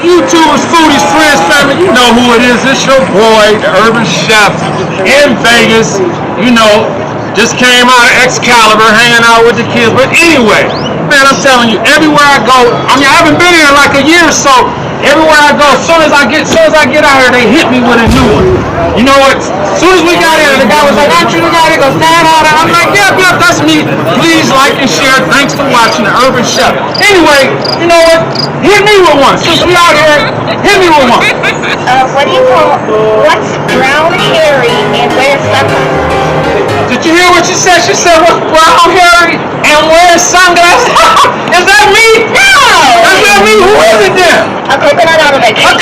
YouTubers, foodies, friends, family, you know who it is. It's your boy, the Urban Chef in Vegas. You know, just came out of Excalibur, hanging out with the kids. But anyway, man, I'm telling you, everywhere I go, I mean, I haven't been here in like a year or so. Everywhere I go, as soon as I get out here, they hit me with a new one. You know what? As soon as we got in, the guy was like, "Aren't you the guy that goes down all that?" I'm like, "Yep, that's me." Please like and share. Thanks for watching the Urban Chef. Anyway, you know what? Hit me with one. Since we out here, hit me with one. What do you call what's brown hairy and wears sunglasses? Did you hear what she said? She said, "What's brown hairy and wears sunglasses?" Is that me? No! Is that me? Who is it then? A coconut on a vacation. A